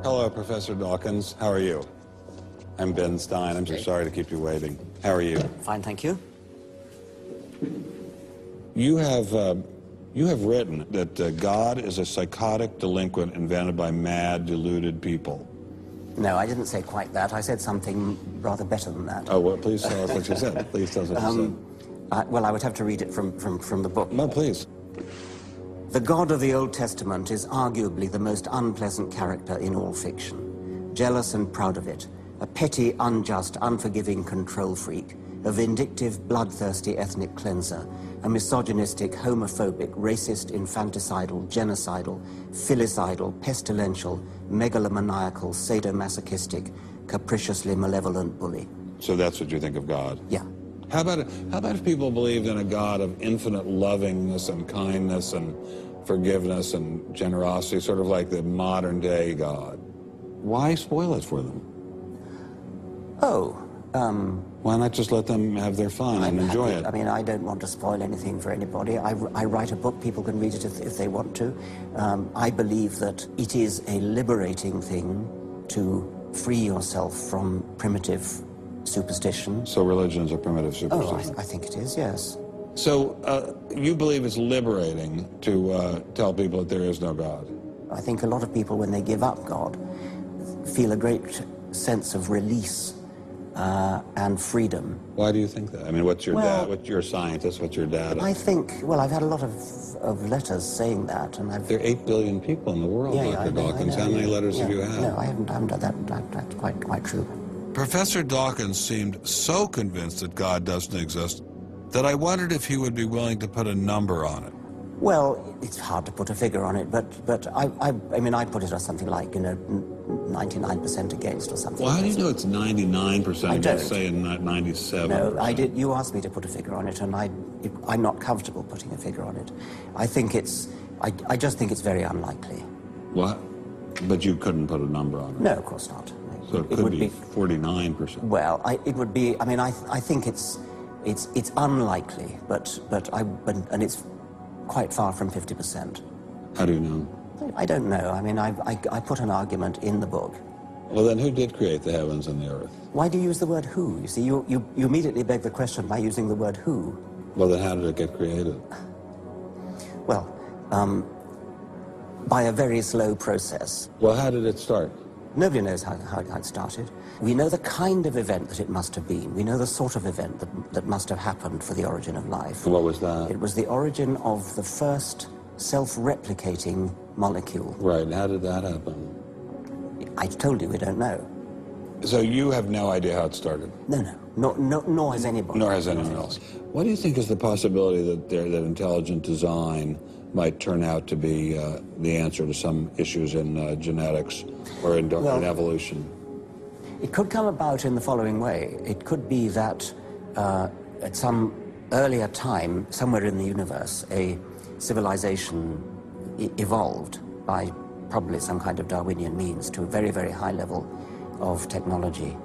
Hello, Professor Dawkins. How are you? I'm Ben Stein. I'm so sorry to keep you waiting. How are you? Fine, thank you. You have written that God is a psychotic delinquent invented by mad, deluded people. No, I didn't say quite that. I said something rather better than that. Oh, well, please tell us what you said. Please tell us what you said. Well, I would have to read it from the book. No, please. The God of the Old Testament is arguably the most unpleasant character in all fiction. Jealous and proud of it, a petty, unjust, unforgiving control freak, a vindictive, bloodthirsty ethnic cleanser, a misogynistic, homophobic, racist, infanticidal, genocidal, filicidal, pestilential, megalomaniacal, sadomasochistic, capriciously malevolent bully. So that's what you think of God? Yeah. How about if people believed in a God of infinite lovingness and kindness and forgiveness and generosity, sort of like the modern day God? Why spoil it for them? Oh, why not just let them have their fun and enjoy it? I mean, I don't want to spoil anything for anybody. I write a book, people can read it if they want to. I believe that it is a liberating thing to free yourself from primitive superstition. So religion is a primitive superstition? Oh, I think it is, yes. So you believe it's liberating to tell people that there is no God? I think a lot of people, when they give up God, feel a great sense of release and freedom. Why do you think that? I mean, what's your dad? What's your scientist? What's your dad? I think, well, I've had a lot of letters saying that, and There are 8 billion people in the world, Dr. Dawkins. How many letters have you had? No, I haven't done that. That's quite true. Professor Dawkins seemed so convinced that God doesn't exist that I wondered if he would be willing to put a number on it. Well, it's hard to put a figure on it, but I mean, I'd put it as something like, 99% against or something. Well, how do you know it's 99% against, say, 97%? No, I did. You asked me to put a figure on it, and I'm not comfortable putting a figure on it. I think I just think it's very unlikely. What? But you couldn't put a number on it? No, of course not. So it could be 49%. Well, it would be. I mean, I think it's unlikely, and it's quite far from 50%. How do you know? I don't know. I mean, I put an argument in the book. Well, then who did create the heavens and the earth? Why do you use the word who? You see, you immediately beg the question by using the word who. Well, then how did it get created? Well, by a very slow process. Well, how did it start? Nobody knows how it started. We know the kind of event that it must have been. We know the sort of event that must have happened for the origin of life. And what was that? It was the origin of the first self-replicating molecule. Right, and how did that happen? I told you we don't know. So you have no idea how it started? No, nor has anybody. Nor has anyone else. What do you think is the possibility that intelligent design might turn out to be the answer to some issues in genetics or in evolution? It could come about in the following way. It could be that at some earlier time, somewhere in the universe, a civilization evolved by probably some kind of Darwinian means to a very, very high level of technology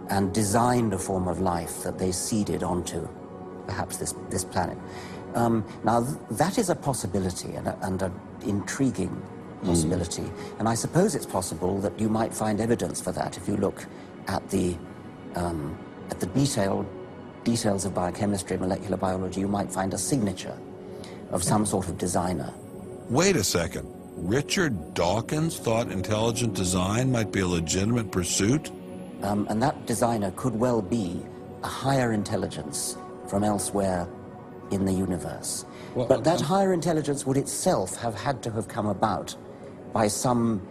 and designed a form of life that they seeded onto perhaps this planet. Now, that is a possibility and an intriguing possibility. And I suppose it's possible that you might find evidence for that if you look at the details of biochemistry, molecular biology. You might find a signature of some sort of designer. Wait a second. Richard Dawkins thought intelligent design might be a legitimate pursuit? And that designer could well be a higher intelligence from elsewhere in the universe. Well, but that higher intelligence would itself have had to have come about by some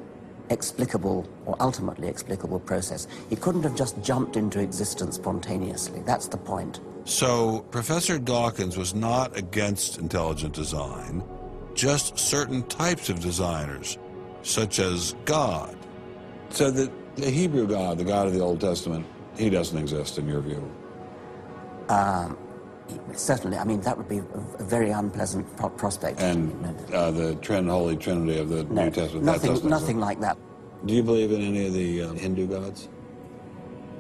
explicable or ultimately explicable process. It couldn't have just jumped into existence spontaneously. That's the point. So Professor Dawkins was not against intelligent design, just certain types of designers, such as God. So the Hebrew God, the God of the Old Testament, he doesn't exist in your view? Certainly. I mean, that would be a very unpleasant prospect. And the Holy Trinity of the New Testament? Nothing like that. Do you believe in any of the Hindu gods?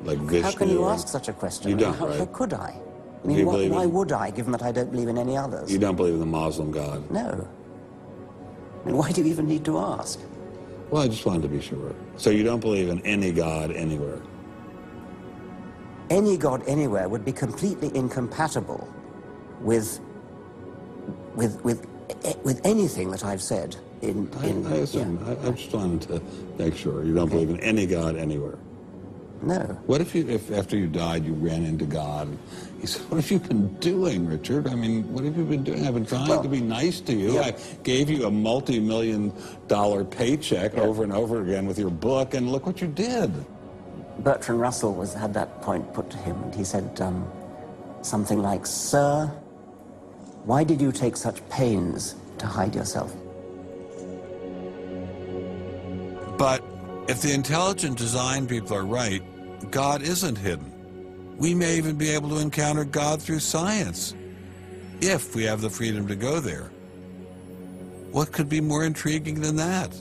Like Vishnu? How can you ask such a question? You don't, how could I? I mean, why would I, given that I don't believe in any others? You don't believe in the Muslim God? No. I mean, why do you even need to ask? Well, I just wanted to be sure. So you don't believe in any God anywhere? Any God anywhere would be completely incompatible with anything that I've said. I assume. Yeah. I just wanted to make sure. You don't believe in any God anywhere? No. What if after you died you ran into God? He said, what have you been doing, Richard? I mean, what have you been doing? I've been trying to be nice to you. Yeah. I gave you a multi-million-dollar paycheck over and over again with your book, and look what you did. Bertrand Russell had that point put to him, and he said something like, "Sir, why did you take such pains to hide yourself?" But if the intelligent design people are right, God isn't hidden. We may even be able to encounter God through science, if we have the freedom to go there. What could be more intriguing than that?